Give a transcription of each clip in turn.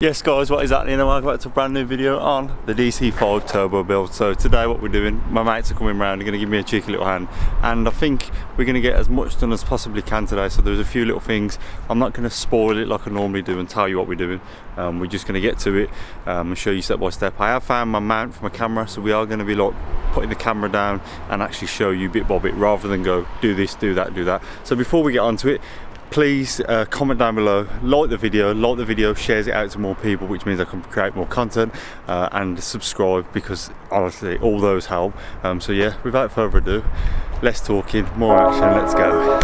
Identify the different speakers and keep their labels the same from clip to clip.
Speaker 1: Yes guys, what is happening? And welcome back to a brand new video on the DC5 turbo build. So today what we're doing, my mates are coming round, they're going to give me a cheeky little hand, and I think we're going to get as much done as possibly can today. So there's a few little things, I'm not going to spoil it like I normally do and tell you what we're doing. We're just going to get to it and show you step by step. I have found my mount for my camera, so we are going to be like putting the camera down and actually show you bit by bit rather than go do this, do that, do that. So before we get onto it, please comment down below, like the video, shares it out to more people, which means I can create more content, and subscribe, because honestly all those help. So yeah, without further ado, less talking, more action, let's go.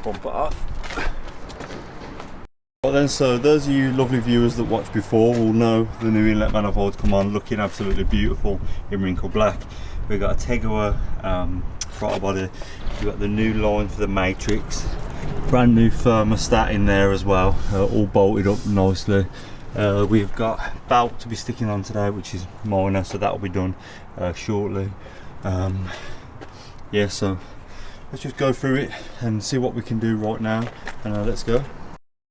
Speaker 1: Bump it off. Right then, so those of you lovely viewers that watched before will know the new inlet manifolds come on, looking absolutely beautiful in wrinkled black. We've got a Integra throttle body, we've got the new line for the matrix, brand new thermostat in there as well, all bolted up nicely. We've got belt to be sticking on today, which is minor, so that will be done shortly. Yeah, so let's just go through it and see what we can do right now, and let's go.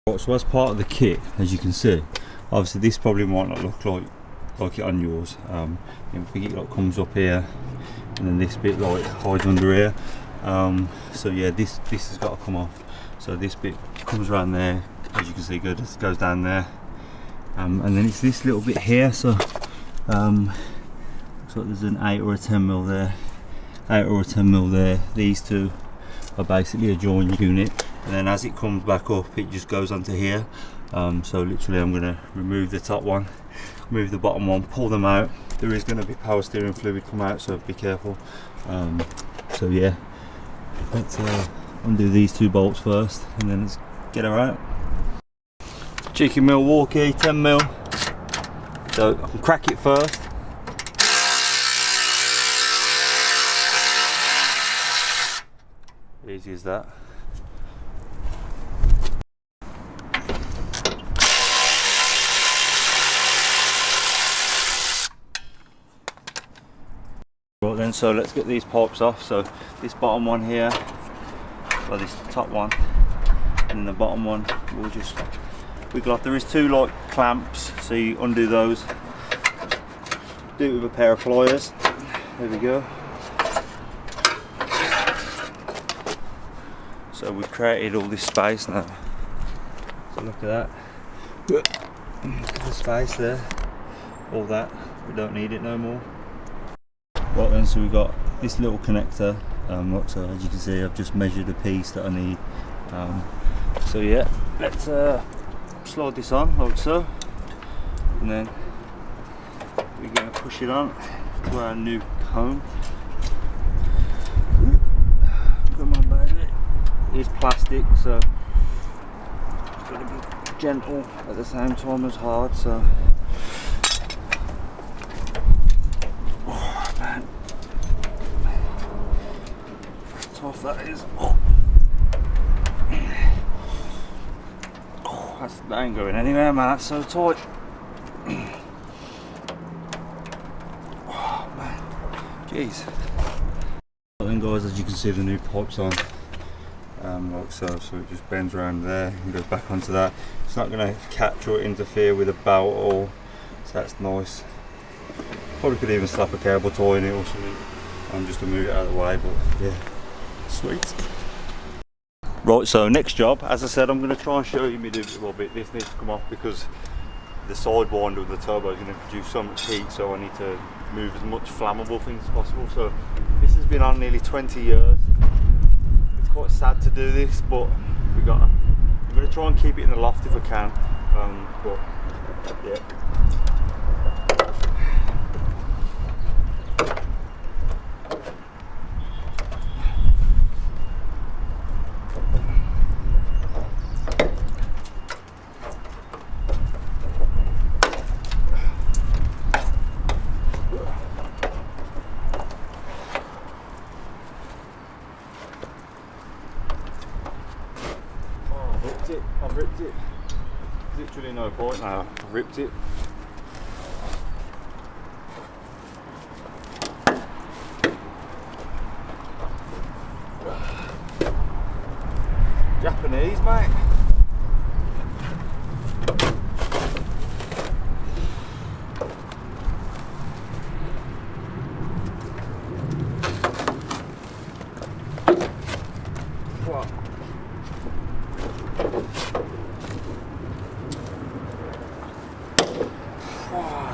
Speaker 1: Right, so as part of the kit, as you can see, obviously this probably might not look like it on yours. I think it like comes up here, and then this bit like hides under here. So yeah, this has got to come off. So this bit comes around there, as you can see, goes down there, and then it's this little bit here. So looks like there's an 8 or a 10 mil there. 8 or a 10 mil there. These two are basically a joint unit, and then as it comes back up it just goes onto here. So literally I'm going to remove the top one, remove the bottom one, pull them out. There is going to be power steering fluid come out, so be careful. So yeah, let's undo these two bolts first and then let's get her out. Cheeky Milwaukee 10 mil, so I can crack it first. Easy as that. Right then, so let's get these pipes off. So this bottom one here, or this top one, and then the bottom one we'll just wiggle off. There is two like clamps, so you undo those. Do it with a pair of pliers. There we go. So we've created all this space now. So look at that. Look at the space there. All that. We don't need it no more. Right then, so we've got this little connector. So as you can see, I've just measured a piece that I need. So yeah, let's slide this on like so. And then we're going to push it on to our new home. Come on, baby. It's plastic, so it's got to be gentle at the same time as hard. So oh man, tough that is. Oh, that ain't going anywhere, man. That's so tight. Oh man, jeez. Then guys, as you can see, the new pipe's on. Like so it just bends around there and goes back onto that. It's not going to catch or interfere with the belt at all, so that's nice. Probably could even slap a cable tie in it or something, just to move it out of the way, but yeah, sweet. Right, so next job, as I said, I'm going to try and show you me do a little bit. This needs to come off because the side winder of the turbo is going to produce so much heat, so I need to move as much flammable things as possible. So this has been on nearly 20 years. It's quite sad to do this, but I'm going to try and keep it in the loft if I can. But yeah. I've ripped it. Literally no point now. I've ripped it. Japanese, mate. What?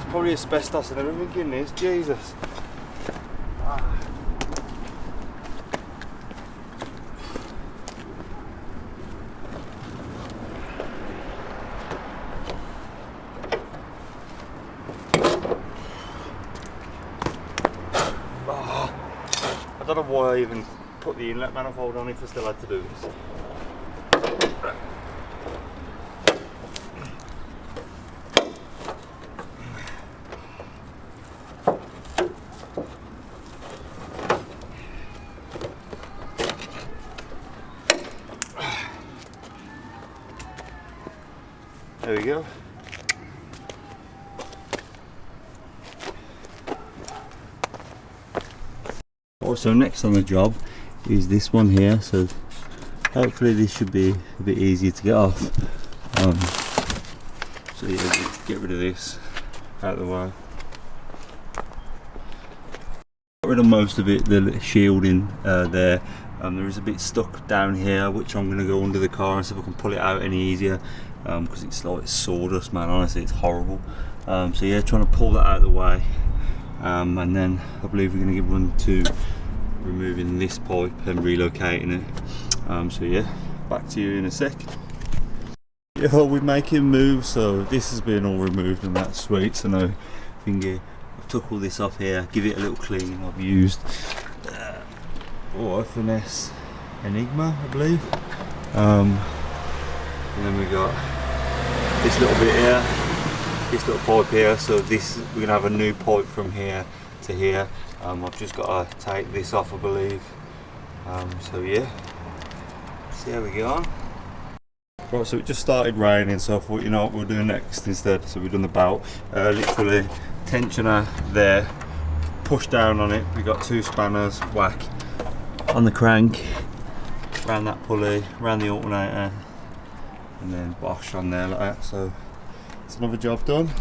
Speaker 1: Probably asbestos and everything in this, Jesus. I don't know why I even put the inlet manifold on if I still had to do this. There we go. Also, next on the job is this one here, so hopefully this should be a bit easier to get off. So yeah, get rid of this out of the way. Got rid of most of it, the shielding there. There is a bit stuck down here, which I'm going to go under the car and see if I can pull it out any easier, because it's like sawdust, man. Honestly, it's horrible. So yeah, trying to pull that out of the way, and then I believe we're going to give one to removing this pipe and relocating it. So yeah, back to you in a sec. Yeah, we're making moves, so this has been all removed and that's sweet. So no thingy. I've took all this off here, give it a little clean. I've used finesse Enigma, I believe. And then we got this little bit here, this little pipe here. So this, we're gonna have a new pipe from here to here. I've just got to take this off, I believe. So yeah, see how we get on. Right, so it just started raining, so I thought, you know what we'll do next instead. So we've done the belt, literally tensioner there, push down on it. We got 2 spanners, whack on the crank, around that pulley, around the alternator, and then bosh on there like that. So it's another job done.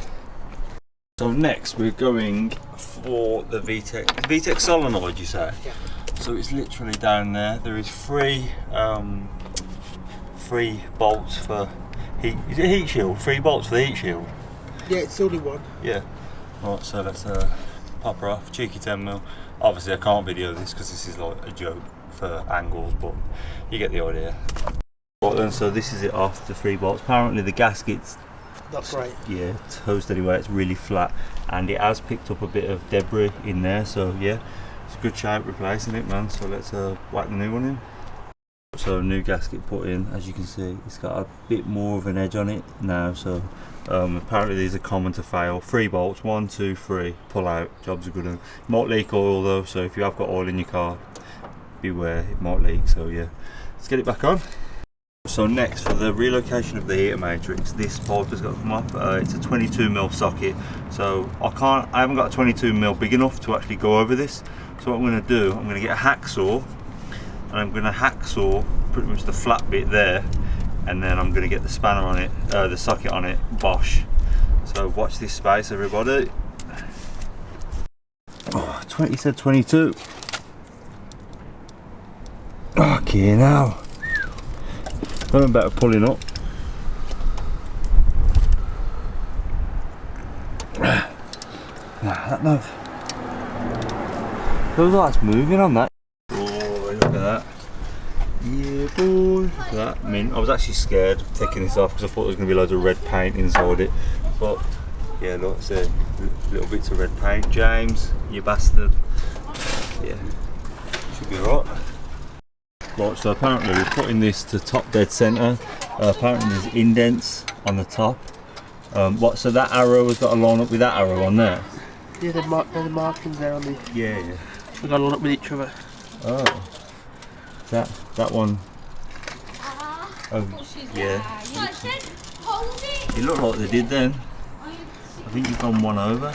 Speaker 1: So next we're going for the VTEC solenoid, you say?
Speaker 2: Yeah.
Speaker 1: So it's literally down there. There is 3 bolts for heat. Is it heat shield? 3 bolts for the heat shield?
Speaker 2: Yeah, it's only one.
Speaker 1: Yeah. Right, so let's pop her off. Cheeky 10mm. Obviously I can't video this because this is like a joke for angles, but you get the idea. Right then, so this is it off, the 3 bolts. Apparently the gasket's
Speaker 2: Not great.
Speaker 1: yeah, toast anyway, it's really flat and it has picked up a bit of debris in there, so yeah, it's a good shout replacing it, man. So let's whack the new one in. So new gasket put in, as you can see it's got a bit more of an edge on it now. So apparently these are common to fail. 3 bolts, 1, 2, 3, pull out, jobs are good. It might leak oil though, so if you have got oil in your car, beware, it might leak. So yeah, let's get it back on. So next, for the relocation of the heater matrix, this pipe has got to come off. It's a 22mm socket, so I haven't got a 22mm big enough to actually go over this. So what I'm going to do, I'm going to get a hacksaw, and I'm going to hacksaw pretty much the flat bit there, and then I'm going to get the spanner on it, the socket on it, bosh. So watch this space, everybody. Oh, 20 said 22. Okay, now. I'm better pulling up. that now. Feels like it's moving on that. Oh, look at that. Yeah, boy. Look at that. I mean, I was actually scared of taking this off because I thought there was going to be loads of red paint inside it. But yeah, look, it's a little bits of red paint. James, you bastard. Yeah, should be alright. Right, so apparently we're putting this to top dead centre. Apparently there's indents on the top. So that arrow has got to line up with that arrow on there?
Speaker 2: Yeah, the markings there on the...
Speaker 1: Yeah.
Speaker 2: We've got to line up with each other.
Speaker 1: Oh. That one. Oh, yeah. It looked like they did then. I think you've gone one over.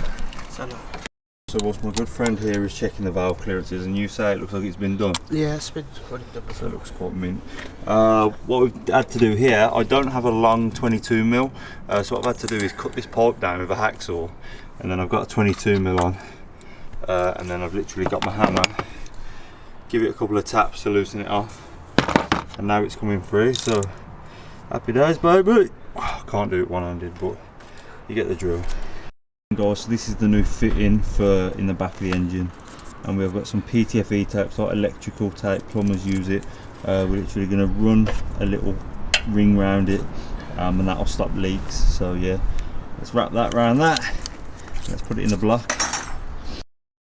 Speaker 1: So whilst my good friend here is checking the valve clearances, and you say it looks like it's been done.
Speaker 2: Yeah, it's been done.
Speaker 1: So it looks quite mint. What we've had to do here, I don't have a long 22mm, so what I've had to do is cut this pipe down with a hacksaw, and then I've got a 22mm on, and then I've literally got my hammer, give it a couple of taps to loosen it off, and now it's coming free. So happy days, baby. I can't do it one-handed, but you get the drill. Guys, so this is the new fitting for in the back of the engine, and we've got some PTFE tape, like electrical tape, plumbers use it. We're literally going to run a little ring round it, and that will stop leaks. So yeah, let's wrap that around that, let's put it in the block.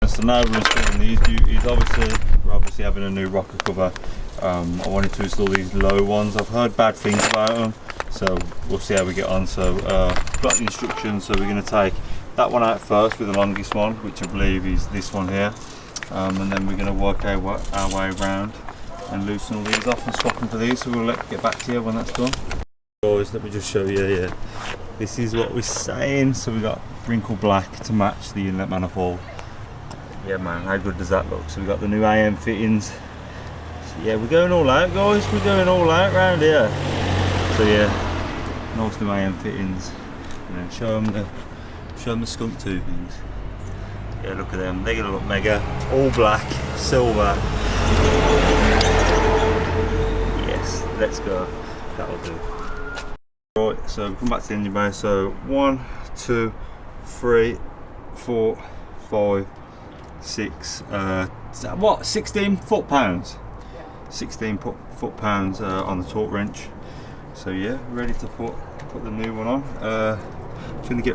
Speaker 1: So now we're installing these duties. We're obviously having a new rocker cover. I wanted to install these low ones. I've heard bad things about them, so we'll see how we get on. So got the instructions, so we're going to take that one out first with the longest one, which I believe is this one here, and then we're going to work our way around and loosen all these off and swap them for these. So we'll get back to you when that's done. Guys, let me just show you. Yeah, this is what we're saying. So we got wrinkle black to match the inlet manifold. Yeah man, how good does that look? So we got the new AM fittings. So yeah, we're going all out, guys. We're going all out around here. So yeah, nice new AM fittings, and then show them the skunk tubings. Yeah, look at them. They're gonna look mega. All black, silver. Yes, let's go. That'll do. Right, so we come back to the engine bay. So 1, 2, 3, 4, 5, 6. Is that what? 16 foot-pounds. 16 foot-pounds on the torque wrench. So yeah, ready to put the new one on. Just going to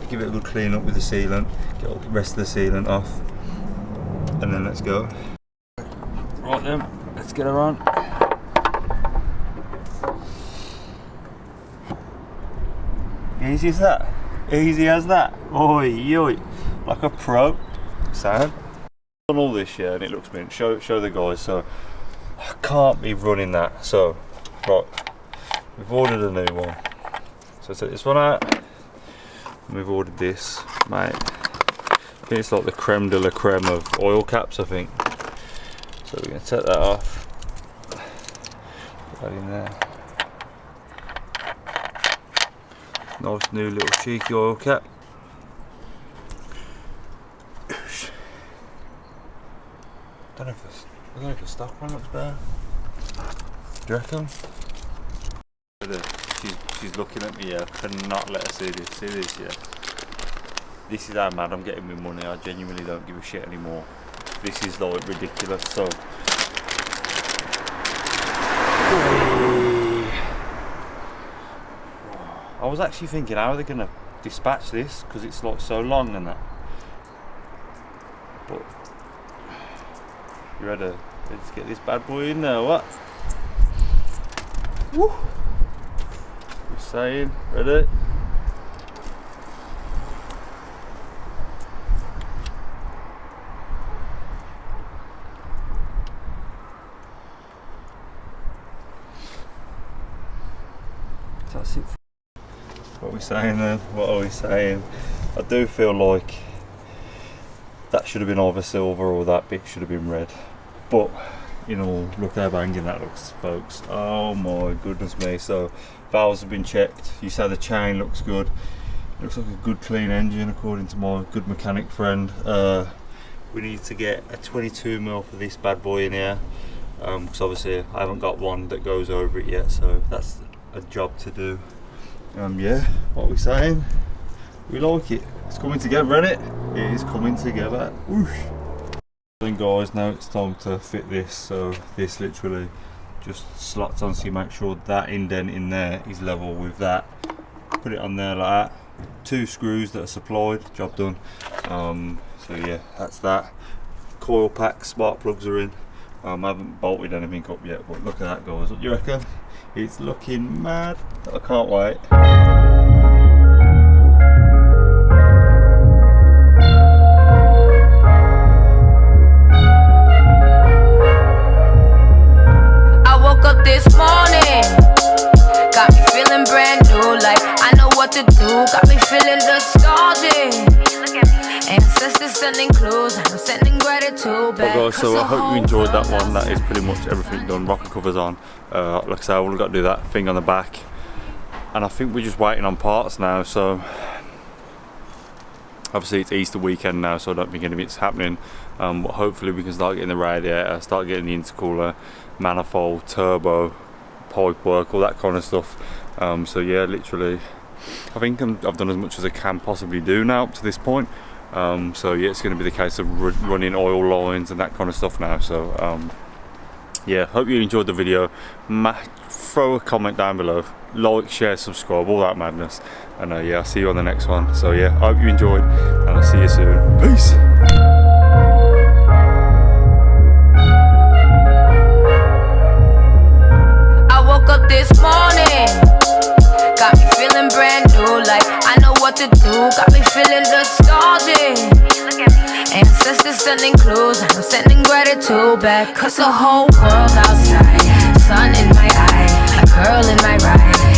Speaker 1: give it a good clean up with the sealant, get all the rest of the sealant off, and then let's go. Right then, let's get her on. Easy as that. Easy as that. Oi, oi, like a pro. Sad. On all this, yeah, and it looks mint. Show the guys. So I can't be running that. So right, we've ordered a new one. So take this one out. We've ordered this, mate. I think it's like the creme de la creme of oil caps, I think. So we're going to take that off. Put that in there. Nice new little cheeky oil cap. I don't know if the stock one looks better. Do you reckon? She's looking at me, yeah. I cannot let her see this. See this, yeah. This is how mad I'm getting with money. I genuinely don't give a shit anymore. This is like ridiculous. So I was actually thinking, how are they gonna dispatch this? Because it's like so long and that. But you ready? Let's get this bad boy in there. What? Woo! Saying, ready? That's it. What are we saying then? What are we saying? I do feel like that should have been either silver or that bit should have been red. But you know, look how banging that looks, folks. Oh my goodness me. So valves have been checked. You say the chain looks good. It looks like a good clean engine according to my good mechanic friend. We need to get a 22mm for this bad boy in here, because obviously I haven't got one that goes over it yet, so that's a job to do. Yeah, what are we saying? We like it. It's coming together, isn't it? It is coming together. Whoosh. Then guys, now it's time to fit this. So this literally just slots on, so you make sure that indent in there is level with that. Put it on there like that. 2 screws that are supplied, job done. So yeah, that's that. Coil pack, spark plugs are in. I haven't bolted anything up yet, but look at that guys. What do you reckon? It's looking mad. I can't wait.
Speaker 3: I woke up this morning, got me feeling brand new, like I know what to do. Got me feeling nostalgic. Ancestors sending clues, I'm sending gratitude back.
Speaker 1: Well guys, so I hope you enjoyed that one. That is pretty much everything done. Rocker covers on. Like I say, all we've got to do that thing on the back, and I think we're just waiting on parts now. So obviously it's Easter weekend now, so I don't think anything's happening. But hopefully we can start getting the radiator, start getting the intercooler, manifold, turbo, pipe work, all that kind of stuff. So yeah, literally I think I've done as much as I can possibly do now up to this point. So yeah, it's going to be the case of running oil lines and that kind of stuff now. So yeah, hope you enjoyed the video. Throw a comment down below, like, share, subscribe, all that madness, and yeah, I'll see you on the next one. So yeah, I hope you enjoyed, and I'll see you soon. Peace.
Speaker 3: I woke up this morning, got me feeling brand new, like I know what to do. Got me feeling nostalgic. Ancestors sending clues, I'm sending gratitude back. Cause the whole world's outside, sun in my eye, a girl in my ride.